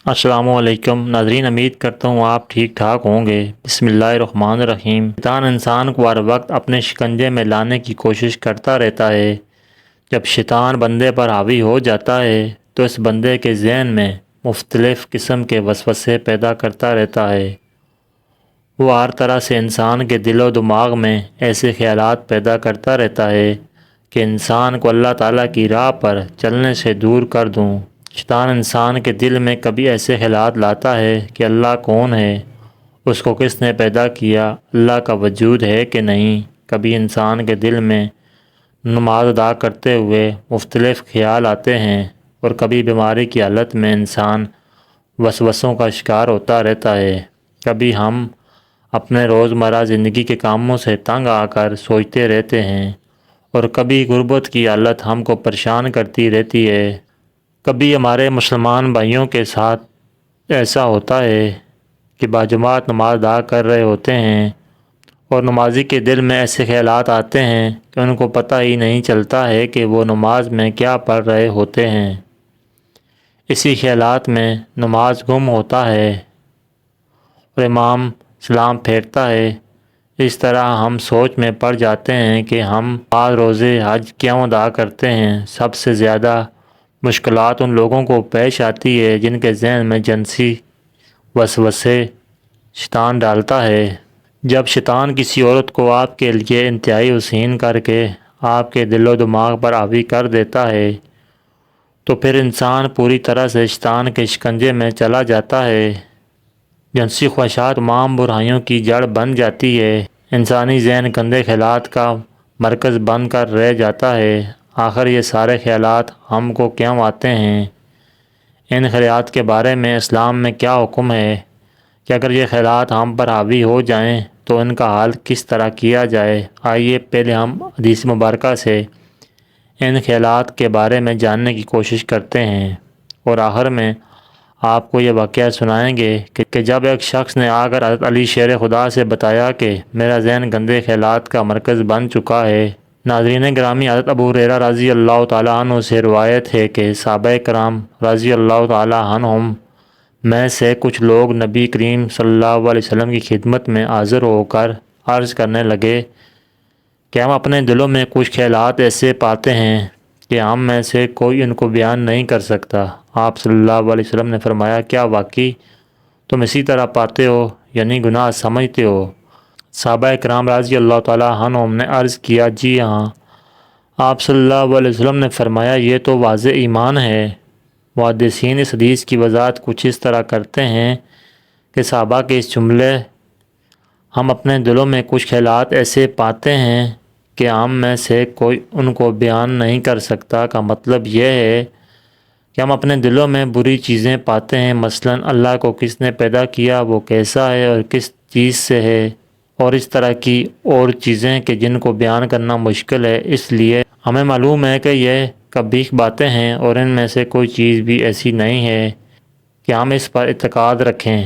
السلام علیکم ناظرین، امید کرتا ہوں آپ ٹھیک ٹھاک ہوں گے۔ بسم اللہ الرحمن الرحیم۔ شیطان انسان کو ہر وقت اپنے شکنجے میں لانے کی کوشش کرتا رہتا ہے۔ جب شیطان بندے پر حاوی ہو جاتا ہے تو اس بندے کے ذہن میں مختلف قسم کے وسوسے پیدا کرتا رہتا ہے۔ وہ ہر طرح سے انسان کے دل و دماغ میں ایسے خیالات پیدا کرتا رہتا ہے کہ انسان کو اللہ تعالیٰ کی راہ پر چلنے سے دور کر دوں۔ شیطان انسان کے دل میں کبھی ایسے خیالات لاتا ہے کہ اللہ کون ہے، اس کو کس نے پیدا کیا، اللہ کا وجود ہے کہ نہیں۔ کبھی انسان کے دل میں نماز ادا کرتے ہوئے مختلف خیال آتے ہیں، اور کبھی بیماری کی حالت میں انسان وسوسوں کا شکار ہوتا رہتا ہے۔ کبھی ہم اپنے روزمرہ زندگی کے کاموں سے تنگ آ کر سوچتے رہتے ہیں، اور کبھی غربت کی حالت ہم کو پریشان کرتی رہتی ہے۔ کبھی ہمارے مسلمان بھائیوں کے ساتھ ایسا ہوتا ہے کہ باجماعت نماز ادا کر رہے ہوتے ہیں اور نمازی کے دل میں ایسے خیالات آتے ہیں کہ ان کو پتہ ہی نہیں چلتا ہے کہ وہ نماز میں کیا پڑھ رہے ہوتے ہیں۔ اسی خیالات میں نماز گم ہوتا ہے اور امام سلام پھیرتا ہے۔ اس طرح ہم سوچ میں پڑ جاتے ہیں کہ ہم نماز روزے حج کیوں ادا کرتے ہیں۔ سب سے زیادہ مشکلات ان لوگوں کو پیش آتی ہے جن کے ذہن میں جنسی وسوسے شیطان ڈالتا ہے۔ جب شیطان کسی عورت کو آپ کے لیے انتہائی حسین کر کے آپ کے دل و دماغ پر حاوی کر دیتا ہے تو پھر انسان پوری طرح سے شیطان کے شکنجے میں چلا جاتا ہے۔ جنسی خواہشات تمام برائیوں کی جڑ بن جاتی ہے۔ انسانی ذہن گندے خیالات کا مرکز بن کر رہ جاتا ہے۔ آخر یہ سارے خیالات ہم کو کیوں آتے ہیں؟ ان خیالات کے بارے میں اسلام میں کیا حکم ہے کہ اگر یہ خیالات ہم پر حاوی ہو جائیں تو ان کا حل کس طرح کیا جائے؟ آئیے پہلے ہم حدیث مبارکہ سے ان خیالات کے بارے میں جاننے کی کوشش کرتے ہیں، اور آخر میں آپ کو یہ واقعہ سنائیں گے کہ جب ایک شخص نے آ کر حضرت علی شیر خدا سے بتایا کہ میرا ذہن گندے خیالات کا مرکز بن چکا ہے۔ ناظرین گرامی، حضرت ابو ہریرہ رضی اللہ تعالیٰ عنہ سے روایت ہے کہ صحابہ کرام رضی اللہ تعالیٰ عنہم میں سے کچھ لوگ نبی کریم صلی اللہ علیہ وسلم کی خدمت میں حاضر ہو کر عرض کرنے لگے کہ ہم اپنے دلوں میں کچھ خیالات ایسے پاتے ہیں کہ ہم میں سے کوئی ان کو بیان نہیں کر سکتا۔ آپ صلی اللہ علیہ وسلم نے فرمایا، کیا واقعی تم اسی طرح پاتے ہو، یعنی گناہ سمجھتے ہو؟ صحابہ کرام رضی اللہ تعالیٰ عنہم نے عرض کیا، جی ہاں۔ آپ صلی اللہ علیہ وسلم نے فرمایا، یہ تو واضح ایمان ہے۔ محدثین اس حدیث کی وضاحت کچھ اس طرح کرتے ہیں کہ صحابہ کے اس جملے ہم اپنے دلوں میں کچھ خیالات ایسے پاتے ہیں کہ ہم میں سے کوئی ان کو بیان نہیں کر سکتا کا مطلب یہ ہے کہ ہم اپنے دلوں میں بری چیزیں پاتے ہیں، مثلاً اللہ کو کس نے پیدا کیا، وہ کیسا ہے اور کس چیز سے ہے، اور اس طرح کی اور چیزیں کہ جن کو بیان کرنا مشکل ہے۔ اس لیے ہمیں معلوم ہے کہ یہ قبیح باتیں ہیں، اور ان میں سے کوئی چیز بھی ایسی نہیں ہے کہ ہم اس پر اعتقاد رکھیں،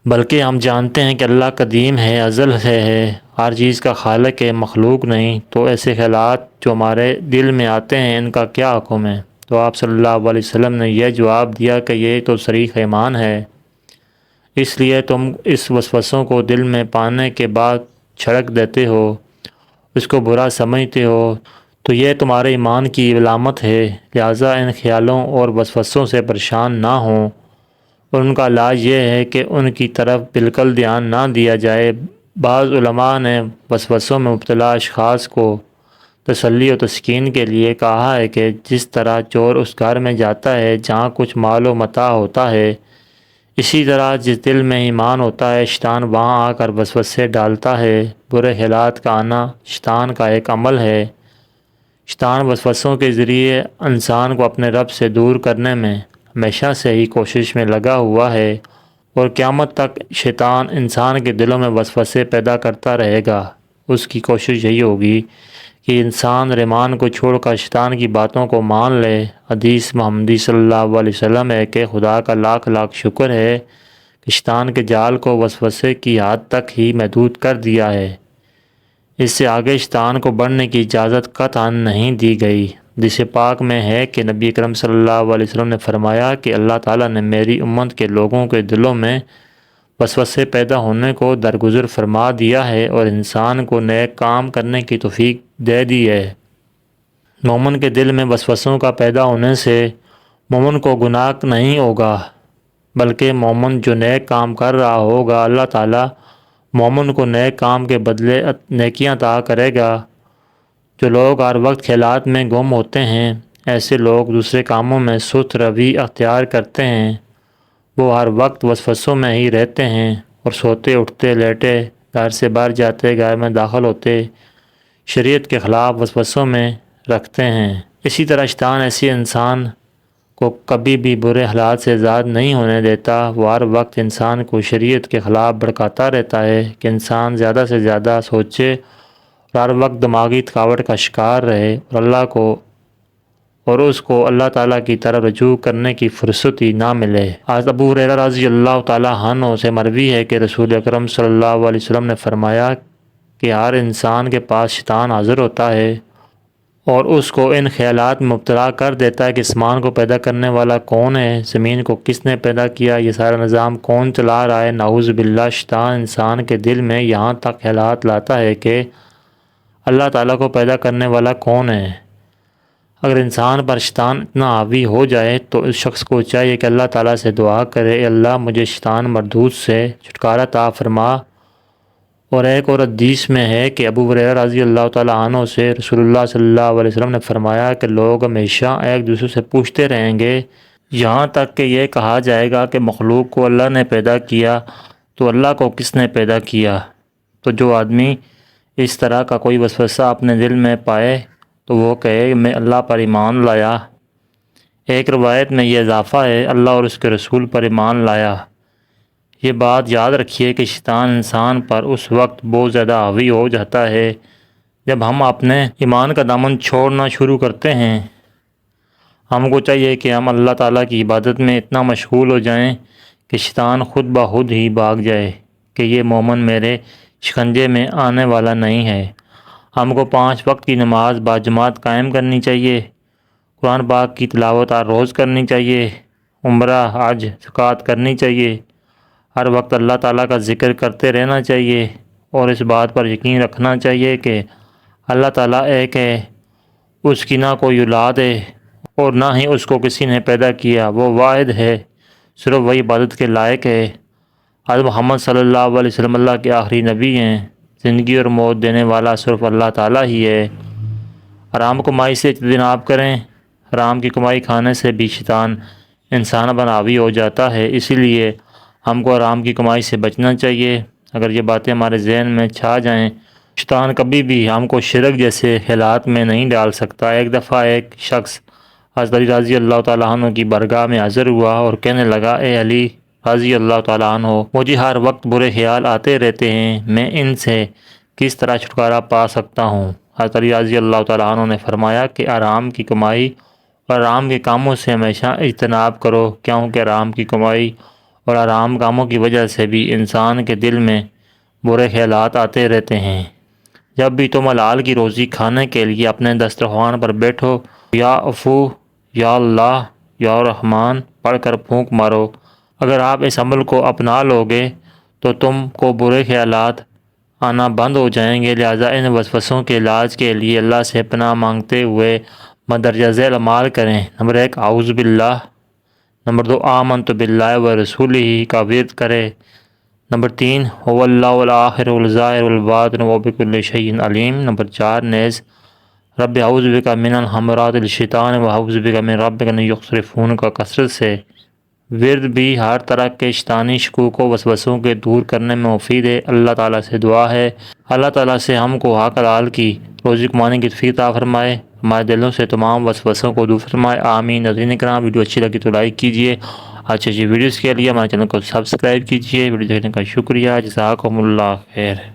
بلکہ ہم جانتے ہیں کہ اللہ قدیم ہے، ازل سے ہے، ہر چیز کا خالق ہے، مخلوق نہیں۔ تو ایسے خیالات جو ہمارے دل میں آتے ہیں ان کا کیا حکم ہے؟ تو آپ صلی اللہ علیہ وسلم نے یہ جواب دیا کہ یہ تو صریح ایمان ہے، اس لیے تم اس وسوسوں کو دل میں پانے کے بعد چھڑک دیتے ہو، اس کو برا سمجھتے ہو، تو یہ تمہارے ایمان کی علامت ہے۔ لہٰذا ان خیالوں اور وسوسوں سے پریشان نہ ہوں، اور ان کا علاج یہ ہے کہ ان کی طرف بالکل دھیان نہ دیا جائے۔ بعض علماء نے وسوسوں میں مبتلا اشخاص کو تسلی و تسکین کے لیے کہا ہے کہ جس طرح چور اس گھر میں جاتا ہے جہاں کچھ مال و متاع ہوتا ہے، اسی طرح جس دل میں ایمان ہوتا ہے شیطان وہاں آ کر وسوسے ڈالتا ہے۔ برے خیالات کا آنا شیطان کا ایک عمل ہے۔ شیطان وسوسوں کے ذریعے انسان کو اپنے رب سے دور کرنے میں ہمیشہ سے ہی کوشش میں لگا ہوا ہے، اور قیامت تک شیطان انسان کے دلوں میں وسوسے پیدا کرتا رہے گا۔ اس کی کوشش یہی ہوگی کہ انسان رحمان کو چھوڑ کر شیطان کی باتوں کو مان لے۔ حدیث محمدی صلی اللہ علیہ وسلم ہے کہ خدا کا لاکھ لاکھ شکر ہے کہ شیطان کے جال کو وسوسے کی حد تک ہی محدود کر دیا ہے، اس سے آگے شیطان کو بڑھنے کی اجازت قطعاً نہیں دی گئی۔ حدیث پاک میں ہے کہ نبی اکرم صلی اللہ علیہ وسلم نے فرمایا کہ اللہ تعالیٰ نے میری امت کے لوگوں کے دلوں میں وسوسے پیدا ہونے کو درگزر فرما دیا ہے اور انسان کو نیک کام کرنے کی توفیق دے دی ہے۔ مومن کے دل میں وسوسوں کا پیدا ہونے سے مومن کو گناہ نہیں ہوگا، بلکہ مومن جو نیک کام کر رہا ہوگا اللہ تعالیٰ مومن کو نیک کام کے بدلے نیکیاں عطا کرے گا۔ جو لوگ ہر وقت خیالات میں گم ہوتے ہیں، ایسے لوگ دوسرے کاموں میں سست روی اختیار کرتے ہیں، وہ ہر وقت وسوسوں میں ہی رہتے ہیں اور سوتے اٹھتے لیٹے گھر سے باہر جاتے گھر میں داخل ہوتے شریعت کے خلاف وسوسوں میں رکھتے ہیں۔ اسی طرح شیطان ایسے انسان کو کبھی بھی برے حالات سے آزاد نہیں ہونے دیتا، وہ ہر وقت انسان کو شریعت کے خلاف بھڑکاتا رہتا ہے کہ انسان زیادہ سے زیادہ سوچے اور ہر وقت دماغی تھکاوٹ کا شکار رہے اور اس کو اللہ تعالیٰ کی طرف رجوع کرنے کی فرصت ہی نہ ملے۔ حضرت ابو ہریرہ رضی اللہ تعالیٰ عنہ سے مروی ہے کہ رسول اکرم صلی اللہ علیہ وسلم نے فرمایا کہ ہر انسان کے پاس شیطان حاضر ہوتا ہے اور اس کو ان خیالات میں مبتلا کر دیتا ہے کہ آسمان کو پیدا کرنے والا کون ہے، زمین کو کس نے پیدا کیا، یہ سارا نظام کون چلا رہا ہے۔ نعوذ باللہ، شیطان انسان کے دل میں یہاں تک خیالات لاتا ہے کہ اللہ تعالیٰ کو پیدا کرنے والا کون ہے۔ اگر انسان پر شیطان اتنا حاوی ہو جائے تو اس شخص کو چاہیے کہ اللہ تعالیٰ سے دعا کرے، اے اللہ مجھے شیطان مردود سے چھٹکارا عطا فرما۔ اور ایک اور حدیث میں ہے کہ ابو ہریرہ رضی اللہ تعالیٰ عنہ سے رسول اللہ صلی اللہ علیہ وسلم نے فرمایا کہ لوگ ہمیشہ ایک دوسرے سے پوچھتے رہیں گے یہاں تک کہ یہ کہا جائے گا کہ مخلوق کو اللہ نے پیدا کیا تو اللہ کو کس نے پیدا کیا۔ تو جو آدمی اس طرح کا کوئی وسوسہ اپنے دل میں پائے تو وہ کہے میں اللہ پر ایمان لایا۔ ایک روایت میں یہ اضافہ ہے اللہ اور اس کے رسول پر ایمان لایا۔ یہ بات یاد رکھیے کہ شیطان انسان پر اس وقت بہت زیادہ حاوی ہو جاتا ہے جب ہم اپنے ایمان کا دامن چھوڑنا شروع کرتے ہیں۔ ہم کو چاہیے کہ ہم اللہ تعالیٰ کی عبادت میں اتنا مشغول ہو جائیں کہ شیطان خود بخود ہی بھاگ جائے کہ یہ مومن میرے شکنجے میں آنے والا نہیں ہے۔ ہم کو 5 وقت کی نماز باجماعت قائم کرنی چاہیے، قرآن پاک کی تلاوت ہر روز کرنی چاہیے، عمرہ حج زکوٰۃ کرنی چاہیے، ہر وقت اللہ تعالیٰ کا ذکر کرتے رہنا چاہیے اور اس بات پر یقین رکھنا چاہیے کہ اللہ تعالیٰ ایک ہے، اس کی نہ کوئی اولاد ہے اور نہ ہی اس کو کسی نے پیدا کیا، وہ واحد ہے، صرف وہی عبادت کے لائق ہے۔ حضرت محمد صلی اللہ علیہ وسلم اللہ کے آخری نبی ہیں، زندگی اور موت دینے والا صرف اللہ تعالیٰ ہی ہے۔ حرام کمائی سے اجتناب کریں، حرام کی کمائی کھانے سے بھی شیطان انسان پر حاوی ہو جاتا ہے، اسی لیے ہم کو حرام کی کمائی سے بچنا چاہیے۔ اگر یہ باتیں ہمارے ذہن میں چھا جائیں، شیطان کبھی بھی ہم کو شرک جیسے خیالات میں نہیں ڈال سکتا۔ ایک دفعہ ایک شخص حضرت علی رضی اللہ تعالیٰ عنہ کی بارگاہ میں حاضر ہوا اور کہنے لگا، اے علی رضی اللہ تعالیٰ عنہ، مجھے ہر وقت برے خیال آتے رہتے ہیں، میں ان سے کس طرح چھٹکارا پا سکتا ہوں؟ حضرت علی رضی اللہ تعالیٰ عنہ نے فرمایا کہ حرام کی کمائی اور حرام کے کاموں سے ہمیشہ اجتناب کرو، کیونکہ حرام کی کمائی اور حرام کاموں کی وجہ سے بھی انسان کے دل میں برے خیالات آتے رہتے ہیں۔ جب بھی تم حلال کی روزی کھانے کے لیے اپنے دسترخوان پر بیٹھو، یا عفو، یا اللہ، یا رحمان پڑھ کر پھونک مارو۔ اگر آپ اس عمل کو اپنا لو گے تو تم کو برے خیالات آنا بند ہو جائیں گے۔ لہٰذا ان وسوسوں کے علاج کے لیے اللہ سے پناہ مانگتے ہوئے مندرجہ ذیل اعمال کریں۔ نمبر 1 اعوذ باللہ، نمبر 2 آمنت باللہ و رسولہ کا ورد کرے، نمبر 3 هو اللہ الآخر والظاہر والباطن وبکل شیء علیم، نمبر 4 نیز رب اعوذ بک من حمرات الشیطان و اعوذ بک من ربک ان یخسرفون کا کثرت سے ورد بھی ہر طرح کے شیطانی شکوک و وسوسوں کے دور کرنے میں مفید ہے۔ اللہ تعالیٰ سے دعا ہے اللہ تعالیٰ سے ہم کو حق حلال کی روزی کمانے کی توفیق عطا فرمائے، ہمارے دلوں سے تمام وسوسوں کو دور فرمائے، آمین۔ ناظرین کرام، ویڈیو اچھی لگی تو لائک کیجیے، اچھی ویڈیوز کے لیے ہمارے چینل کو سبسکرائب کیجیے۔ ویڈیو دیکھنے کا شکریہ، جزاکم اللہ خیر۔